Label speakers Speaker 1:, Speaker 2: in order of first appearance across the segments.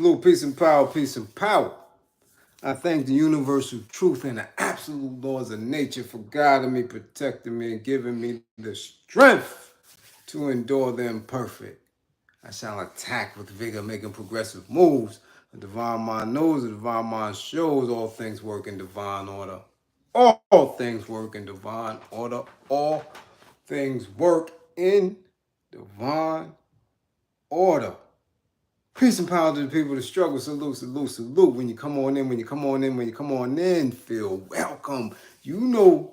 Speaker 1: salute, peace and power, peace and power. I thank the universal truth and the absolute laws of nature for guiding me, protecting me, and giving me the strength to endure the imperfect. I shall attack with vigor, making progressive moves. The divine mind knows, the divine mind shows all things work in divine order. All things work in divine order. All things work in divine order. Peace and power to the people of the struggle. Salute, salute, salute. When you come on in, when you come on in, when you come on in, feel welcome. You know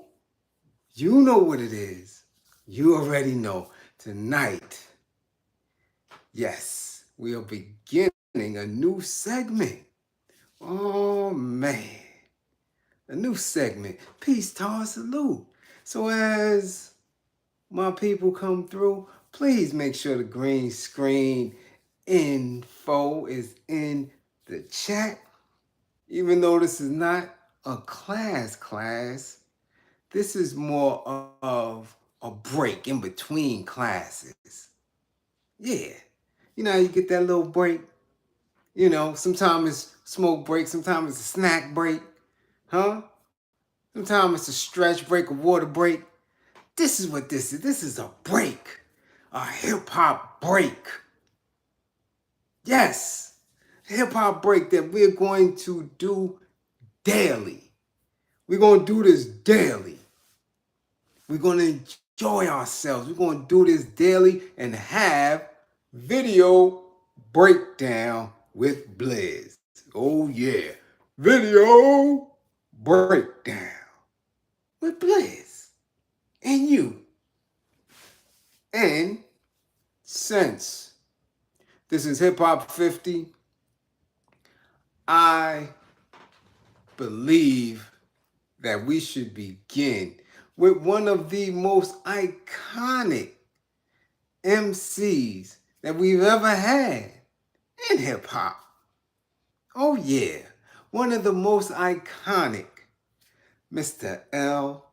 Speaker 1: what it is. You already know. Tonight, yes, we are beginning a new segment. Oh, man. A new segment. Peace, Todd, salute. So as my people come through, please make sure the green screen info is in the chat. Even though this is not a class, this is more of a break in between classes. Yeah. You know how you get that little break? You know, sometimes it's smoke break, sometimes it's a snack break. Huh? Sometimes it's a stretch break, a water break. This is what this is. This is a break. A hip-hop break. Yes. Hip-hop break that we're going to do daily. We're going to do this daily. We're going to enjoy ourselves. We're going to do this daily and have video breakdown with Bliz. Oh, yeah. Video breakdown with Bliz. And you. And since this is Hip Hop 50, I believe that we should begin with one of the most iconic MCs that we've ever had in hip hop. Oh yeah, one of the most iconic, Mr. LL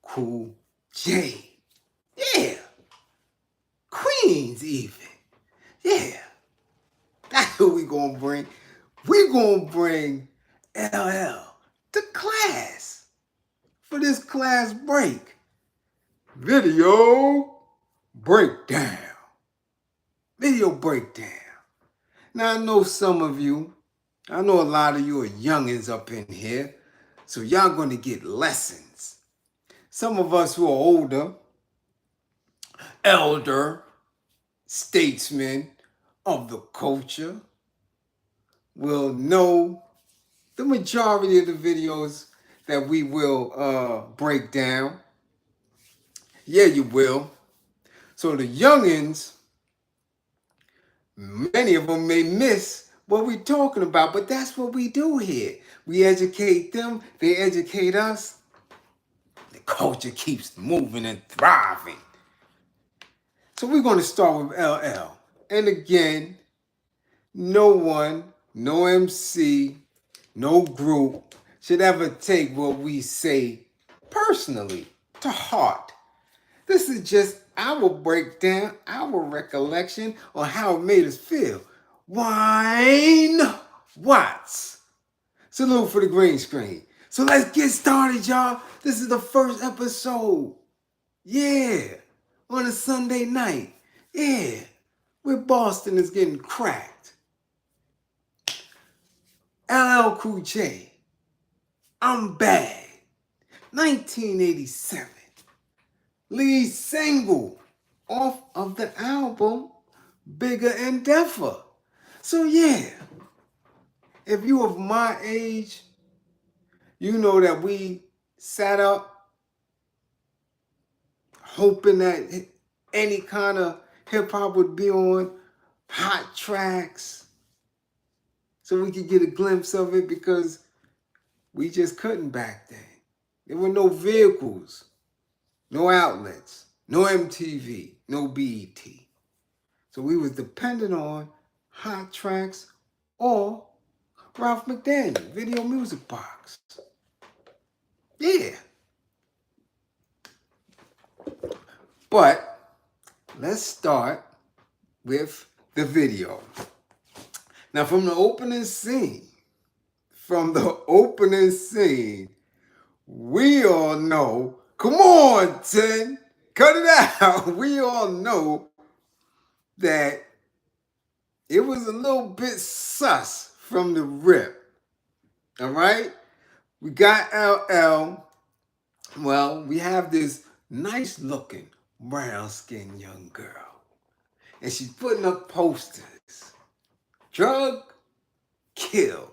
Speaker 1: Cool J. Yeah, Queens even. Yeah, that's who we gonna bring. We gonna bring LL to class for this class break. Video breakdown. Video breakdown. Now I know some of you, I know a lot of you are youngins up in here, so y'all gonna get lessons. Some of us who are older, elder, statesmen of the culture will know the majority of the videos that we will break down. Yeah, you will. So the youngins, many of them may miss what we're talking about, but that's what we do here. We educate them, they educate us. The culture keeps moving and thriving. So we're going to start with LL. And again, no one, no MC, no group should ever take what we say personally to heart. This is just our breakdown, our recollection on how it made us feel. Wine Watts. Salute for the green screen. So let's get started, y'all. This is the first episode. Yeah. On a Sunday night. Yeah. Where Boston is getting cracked. LL Cool J. I'm Bad. 1987. Lead single off of the album Bigger and Deffer. So yeah, if you of my age, you know that we sat up hoping that any kind of hip hop would be on hot tracks so we could get a glimpse of it because we just couldn't back then. There were no vehicles, no outlets, no MTV, no BET. So we was dependent on hot tracks or Ralph McDaniel, Video Music Box. Yeah. But let's start with the video. Now, from the opening scene, we all know, come on, Tin, cut it out. We all know that it was a little bit sus from the rip. All right? We got LL. Well, we have this nice looking, brown skinned young girl. And she's putting up posters. Drug, kill.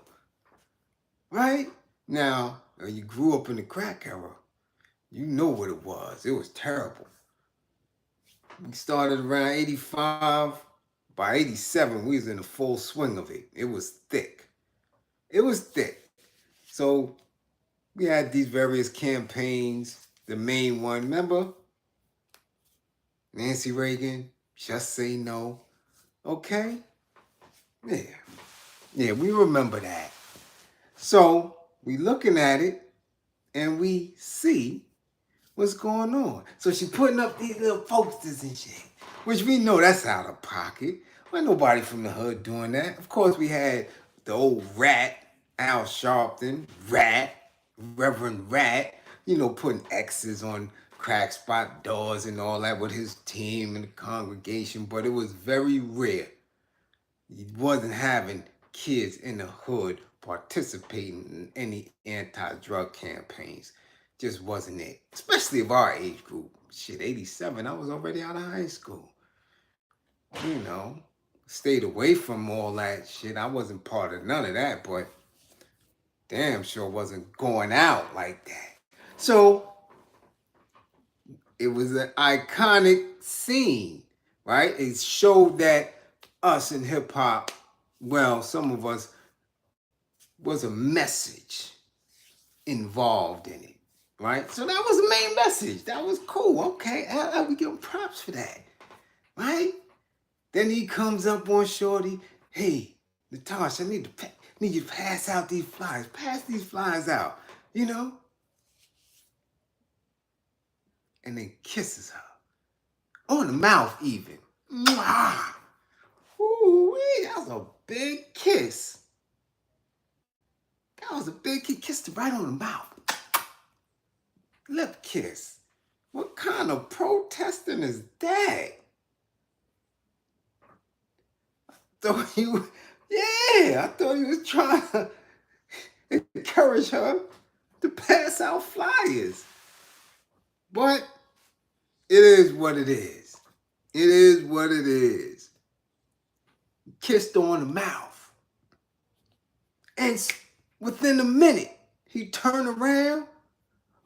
Speaker 1: Right? Now, you grew up in the crack era. You know what it was. It was terrible. We started around 85. By 87, we was in the full swing of it. It was thick. It was thick. So we had these various campaigns. The main one, remember? Nancy Reagan, just say no. Okay? Yeah. Yeah, we remember that. So we looking at it and we see what's going on. So she putting up these little posters and shit, which we know that's out of pocket. Wasn't nobody from the hood doing that. Of course, we had the old rat, Al Sharpton, Reverend Rat, putting X's on crack spot doors and all that with his team and the congregation, but it was very rare. He wasn't having kids in the hood participating in any anti-drug campaigns. Just wasn't it. Especially of our age group. Shit, 87, I was already out of high school. Stayed away from all that shit. I wasn't part of none of that, but damn sure wasn't going out like that. So it was an iconic scene, right? It showed that us in hip hop, well, some of us, was a message involved in it, right? So that was the main message. That was cool. Okay, we give him props for that, right? Then he comes up on Shorty. Hey, Natasha, I need you to pass out these flyers. Pass these flyers out, And then kisses her. On the mouth even. Mwah! Ooh, that was a big kiss. That was a big kiss. Kissed her right on the mouth. Lip kiss. What kind of protesting is that? I thought he was trying to encourage her to pass out flyers. But it is what it is. It is what it is. Kissed her on the mouth. And within a minute, he turned around,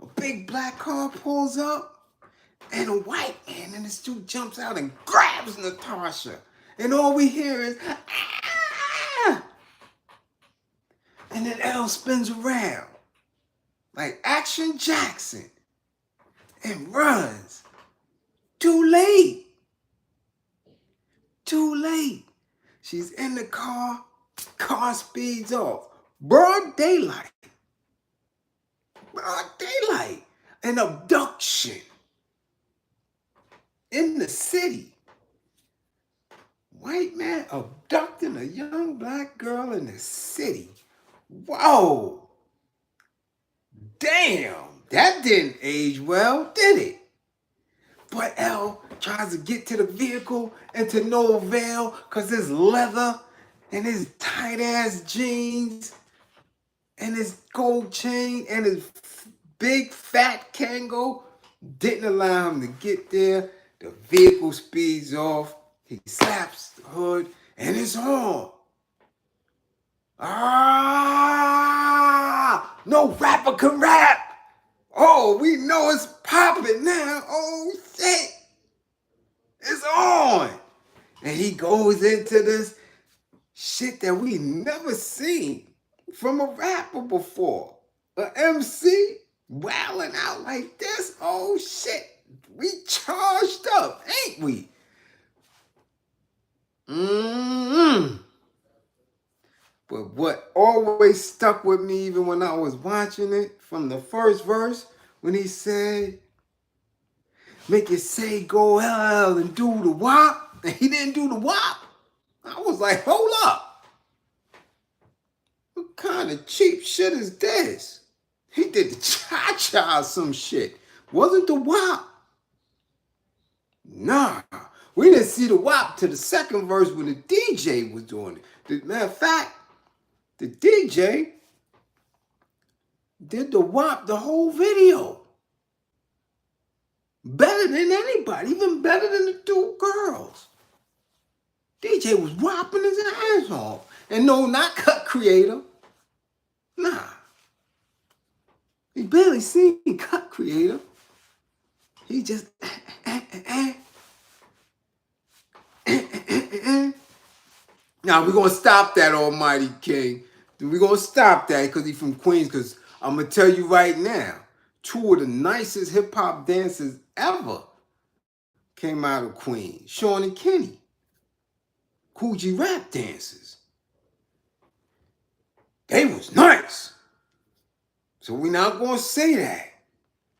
Speaker 1: a big black car pulls up, and a white man in the suit jumps out and grabs Natasha. And all we hear is, ah! And then L spins around like Action Jackson and runs. Too late. Too late. She's in the car speeds off. Broad daylight. Broad daylight. An abduction in the city. White man abducting a young black girl in the city. Whoa. Damn. That didn't age well, did it? But L tries to get to the vehicle and to no avail because his leather and his tight ass jeans and his gold chain and his big fat Kango didn't allow him to get there. The vehicle speeds off. He slaps the hood and it's on. No rapper can rap. Oh, we know it's popping now. Oh, shit. It's on. And he goes into this shit that we never seen from a rapper before. A MC wilding out like this. Oh, shit. We charged up, ain't we? But what always stuck with me even when I was watching it, from the first verse, when he said, make it say go hell and do the wop, and he didn't do the wop, I was like, hold up. kind of cheap shit is this? He did the cha-cha or some shit. Wasn't the WAP? Nah. We didn't see the WAP to the second verse when the DJ was doing it. Matter of fact, the DJ did the WAP the whole video. Better than anybody, even better than the two girls. DJ was whopping his ass off. And no, not cut creator. Nah. He barely seen cut creator. He just Now we're gonna stop that, Almighty King. We're gonna stop that because he's from Queens. Because I'm gonna tell you right now, two of the nicest hip-hop dancers ever came out of Queens. Sean and Kenny. Coogee rap dancers. They was nice. So we're not gonna say that.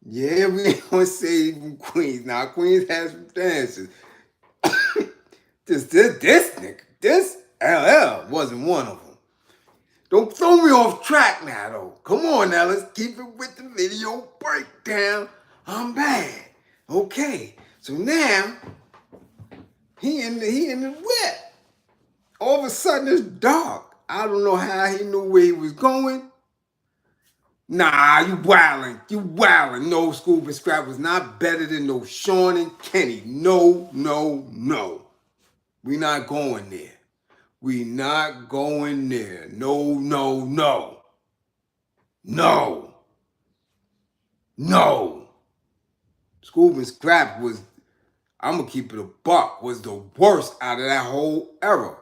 Speaker 1: Yeah, we ain't gonna say from Queens. Now Queens has some dancers. this nigga, this LL wasn't one of them. Don't throw me off track now though. Come on now, let's keep it with the video breakdown. I'm bad. Okay, so now he in the whip. All of a sudden it's dark. I don't know how he knew where he was going. Nah, you wildin'. You wildin'. No, Scoop and Scrap was not better than no Sean and Kenny. No, no, no. We not going there. We not going there. No, no, no. No. No. Scoop and Scrap was, I'm going to keep it a buck, was the worst out of that whole era.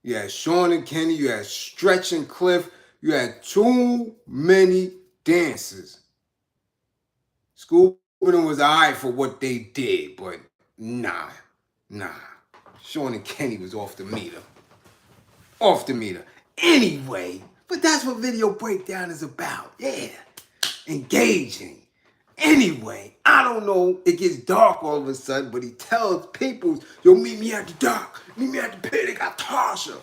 Speaker 1: You had Sean and Kenny, you had Stretch and Cliff, you had too many dancers. Scoop was alright for what they did, but nah. Sean and Kenny was off the meter. Off the meter. Anyway, but that's what video breakdown is about. Yeah. Engaging. Anyway, I don't know. It gets dark all of a sudden, but he tells people, yo, meet me at the dock. Meet me at the pit. They got Tasha.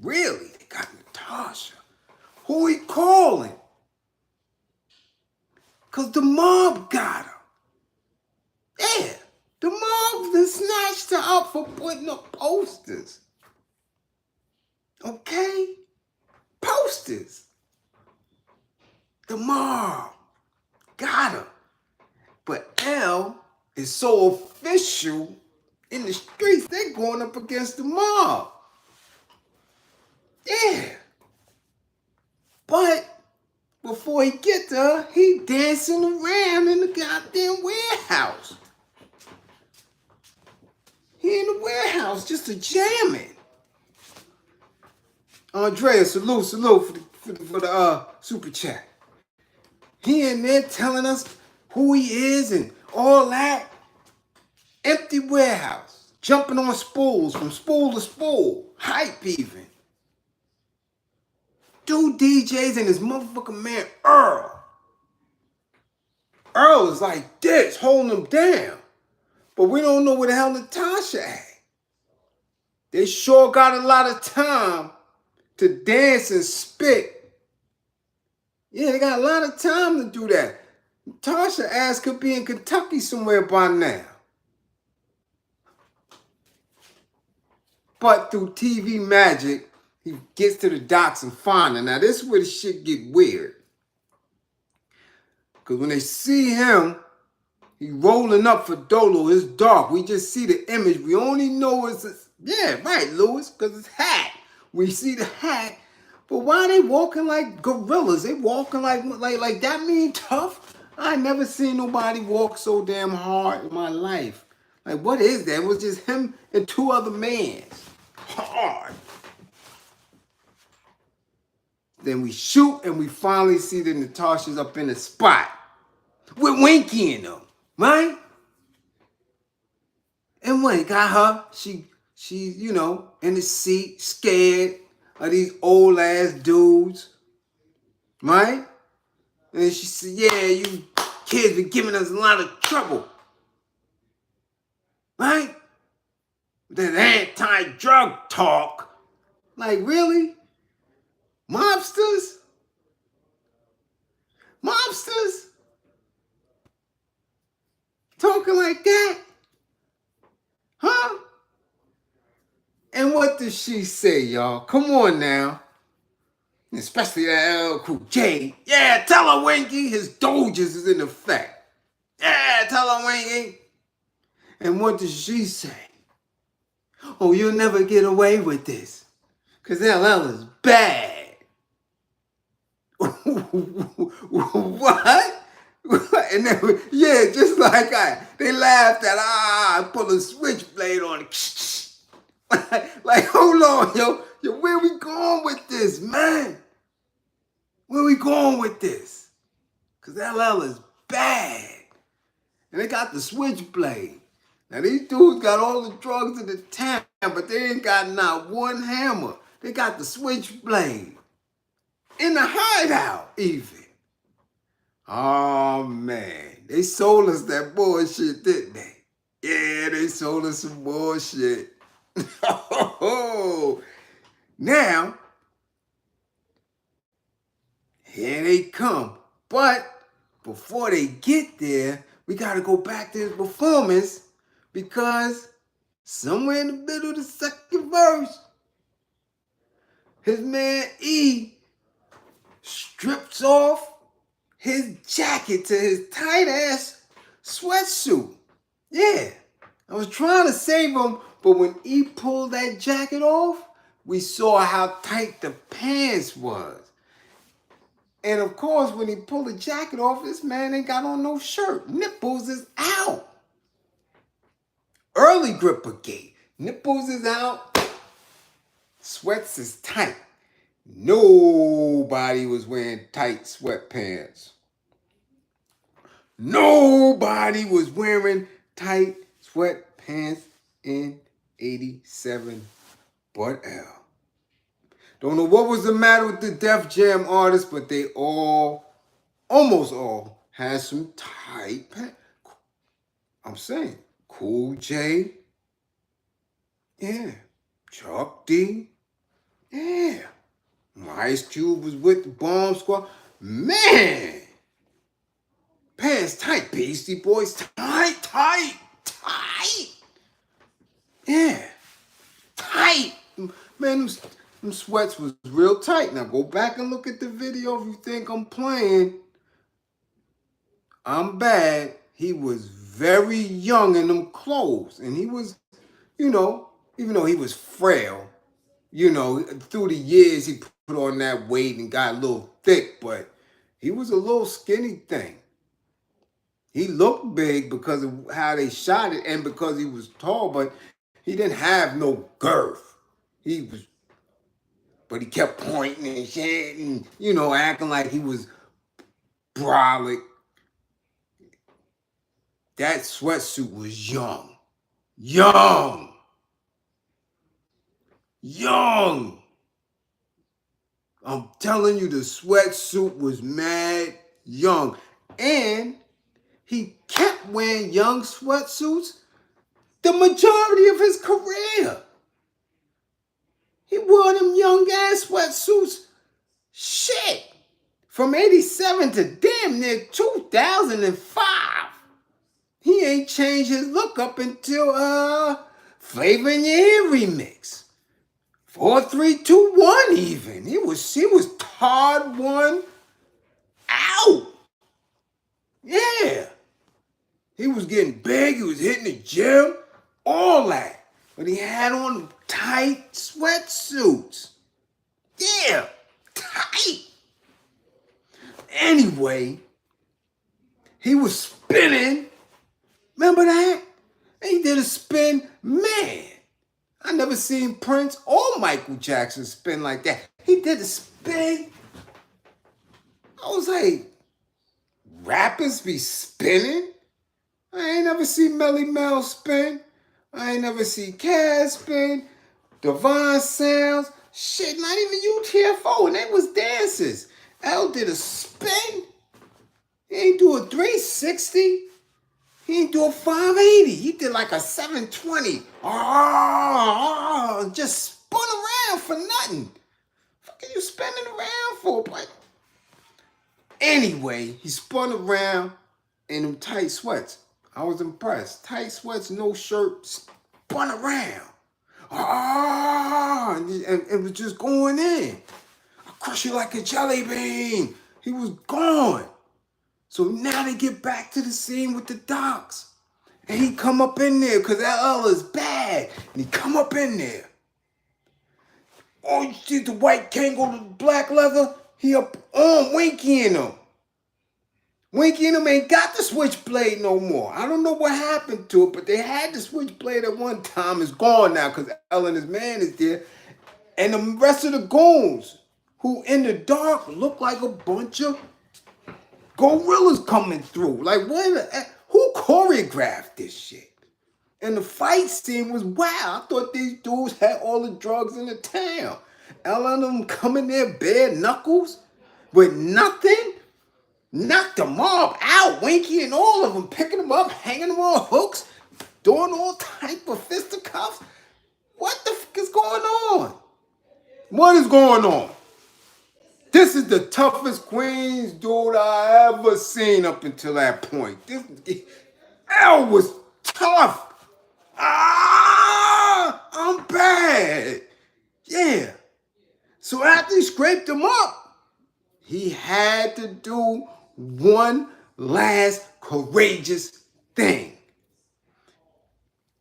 Speaker 1: Really? They got Natasha. Who he calling? Because the mob got her. Yeah. The mob then snatched her up for putting up posters. Okay? Posters. The mob got her. But L is so official in the streets, they're going up against the mob. Yeah. But before he get to her, he dancing around in the goddamn warehouse. He in the warehouse just a jamming. Andrea, salute for the super chat. He in there telling us who he is and all that. Empty warehouse. Jumping on spools from spool to spool. Hype even. Two DJs and his motherfucking man Earl. Earl is like this, holding him down. But we don't know where the hell Natasha at. They sure got a lot of time to dance and spit. Yeah, they got a lot of time to do that. Natasha ass could be in Kentucky somewhere by now. But through TV magic, he gets to the docks and find her. Now, this is where the shit get weird. Because when they see him, he rolling up for Dolo. It's dark. We just see the image. We only know it's... Yeah, right, Lewis, because it's hat. We see the hat. But why are they walking like gorillas? They walking like that mean tough? I never seen nobody walk so damn hard in my life. Like, what is that? It was just him and two other men. Hard. Then we shoot and we finally see that Natasha's up in the spot. With Winky in them, right? And when he got her, she, you know, in the seat, scared of these old ass dudes, right? And she said, yeah, you kids been giving us a lot of trouble, right? That anti-drug talk. Like, really? Mobsters? Mobsters? Talking like that? Huh? And what does she say, y'all? Come on now. Especially that LL Cool J. Yeah, tell her, Winky, his Doges is in effect. Yeah, tell her, Winky. And what does she say? Oh, you'll never get away with this. Because LL is bad. What? And then, yeah, just like they laughed at, I pull a switchblade on it. Like, hold on, yo, where we going with this, man? Where we going with this? Because LL is bad. And they got the switchblade. Now, these dudes got all the drugs in the town, but they ain't got not one hammer. They got the switchblade. In the hideout, even. Oh, man. They sold us that bullshit, didn't they? Yeah, they sold us some bullshit. Now, here they come. But before they get there, we got to go back to his performance because somewhere in the middle of the second verse, his man E strips off his jacket to his tight-ass sweatsuit. Yeah, I was trying to save him, but when E pulled that jacket off, we saw how tight the pants was. And of course, when he pulled the jacket off, this man ain't got on no shirt. Nipples is out. Early gripper gate. Nipples is out. Sweats is tight. Nobody was wearing tight sweatpants. Nobody was wearing tight sweatpants in 87 but L. Don't know what was the matter with the Def Jam artists, but they all, almost all, had some tight pants. I'm saying, Cool J, yeah, Chuck D, yeah, Ice Cube was with the Bomb Squad. Man, pants tight, Beastie Boys, tight. Yeah, tight. Man, them sweats was real tight. Now go back and look at the video if you think I'm playing. I'm bad. He was very young in them clothes. And he was, even though he was frail, through the years he put on that weight and got a little thick, but he was a little skinny thing. He looked big because of how they shot it and because he was tall, but he didn't have no girth. But he kept pointing and shit and, acting like he was brolic. That sweatsuit was young. I'm telling you, the sweatsuit was mad young. And he kept wearing young sweatsuits the majority of his career. He wore them young ass sweatsuits. Shit. From 87 to damn near 2005. He ain't changed his look up until Flavor in Your Ear remix. 4321 even. He was Todd 1 out. Yeah. He was getting big, he was hitting the gym, all that. But he had on tight sweatsuits. Yeah, tight. Anyway, he was spinning. Remember that? He did a spin. Man, I never seen Prince or Michael Jackson spin like that. He did a spin. I was like, rappers be spinning? I ain't never seen Melly Mel spin. I ain't never seen Cass spin. Divine Sounds. Shit, not even UTFO. And they was dancers. L did a spin. He ain't do a 360. He ain't do a 580. He did like a 720. Just spun around for nothing. What are you spinning around for, boy? Anyway, he spun around in them tight sweats. I was impressed. Tight sweats, no shirt, spun around. Ah, and it was just going in. I crush you like a jelly bean. He was gone. So now they get back to the scene with the docs. And he come up in there because LL is bad. And he come up in there. Oh, you see the white Kango, the black leather? He up on Winky in him. Winky and him ain't got the switchblade no more. I don't know what happened to it, but they had the switchblade at one time. It's gone now because L and his man is there. And the rest of the goons who in the dark look like a bunch of gorillas coming through. Like, who choreographed this shit? And the fight scene was wow. I thought these dudes had all the drugs in the town. L and them coming there bare knuckles with nothing. Knocked the mob out, Winky and all of them, picking them up, hanging them on hooks, doing all type of fisticuffs. What the fuck is going on? What is going on? This is the toughest Queens dude I ever seen up until that point. L was tough. Ah, I'm bad. Yeah. So after he scraped him up, he had to do one last courageous thing.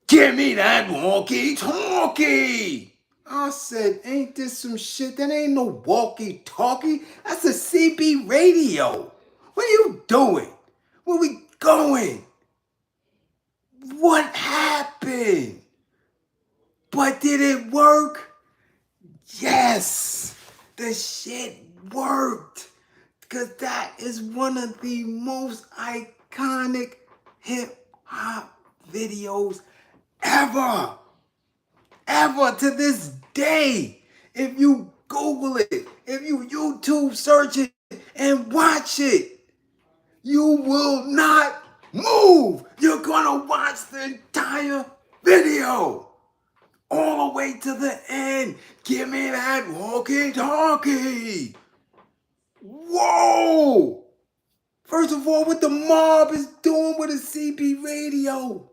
Speaker 1: Give me that walkie-talkie. I said, ain't this some shit? That ain't no walkie-talkie. That's a CB radio. What are you doing? Where we going? What happened? But did it work? Yes. The shit worked. Because that is one of the most iconic hip-hop videos ever. Ever to this day. If you Google it, if you YouTube search it and watch it, you will not move. You're going to watch the entire video. All the way to the end. Give me that walkie-talkie. Whoa! First of all, what the mob is doing with a CB radio.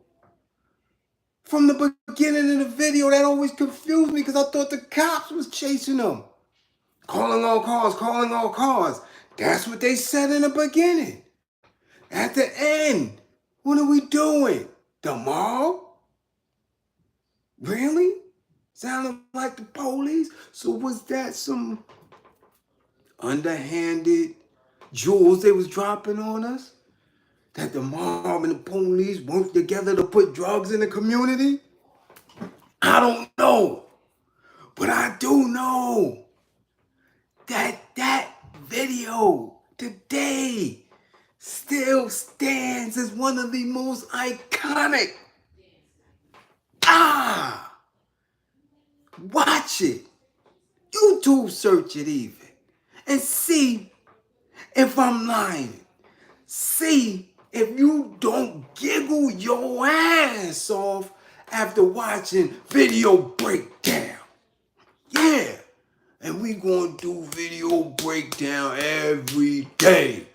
Speaker 1: From the beginning of the video, that always confused me because I thought the cops was chasing them. Calling all cars, calling all cars. That's what they said in the beginning. At the end, what are we doing? The mob? Really? Sounding like the police? So was that some underhanded jewels they was dropping on us? That the mob and the police worked together to put drugs in the community? I don't know. But I do know that that video today still stands as one of the most iconic. Watch it. YouTube search it even. And see if I'm lying. See if you don't giggle your ass off after watching video breakdown. Yeah. And we gonna do video breakdown every day.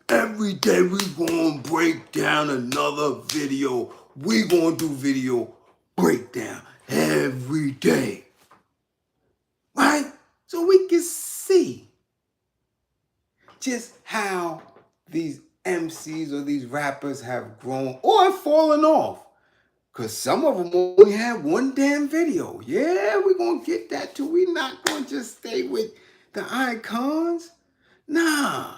Speaker 1: Every day we gonna break down another video. We gonna do video breakdown every day. Right? So we can see just how these MCs or these rappers have grown or fallen off. Because some of them only have one damn video. Yeah, we're going to get that too. We're not going to just stay with the icons. Nah.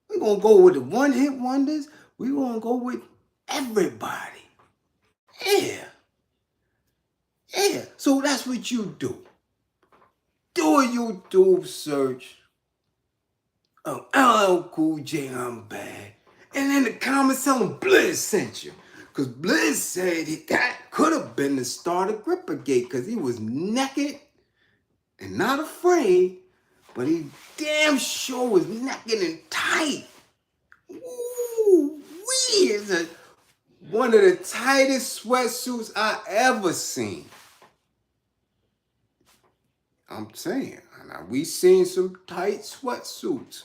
Speaker 1: We're going to go with the one-hit wonders. We're going to go with everybody. Yeah. Yeah. So that's what you do. Do a YouTube search. Oh, LL Cool J, I'm bad. And in the comments, tell them Bliz sent you. Because Bliz said that could have been the start of Grippergate because he was naked and not afraid, but he damn sure was naked and tight. Ooh, wee! It's one of the tightest sweatsuits I ever seen. I'm saying. Now, we seen some tight sweatsuits.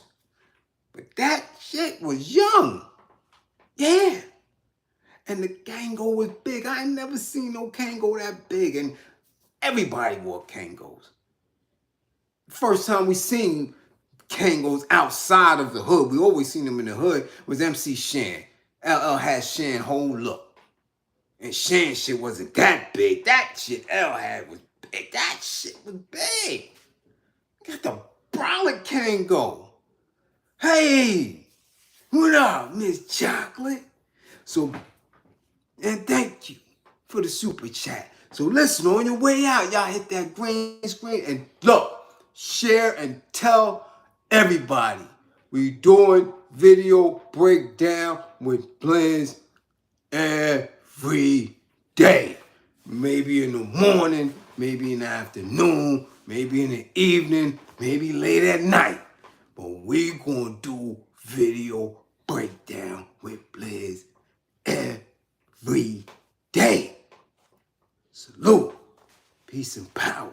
Speaker 1: But that shit was young. Yeah. And the Kango was big. I ain't never seen no Kango that big. And everybody wore Kangos. First time we seen Kangos outside of the hood, we always seen them in the hood, was MC Shan. LL had Shan whole look. And Shan shit wasn't that big. That shit L had was big. That shit was big. Got the brolic Kango. Hey, what up, Miss Chocolate? So, and thank you for the super chat. So listen, on your way out, y'all hit that green screen and look, share and tell everybody. We doing video breakdown with Bliz every day. Maybe in the morning, maybe in the afternoon, maybe in the evening, maybe late at night. But we gonna do video breakdown with Bliz every day. Salute, peace and power.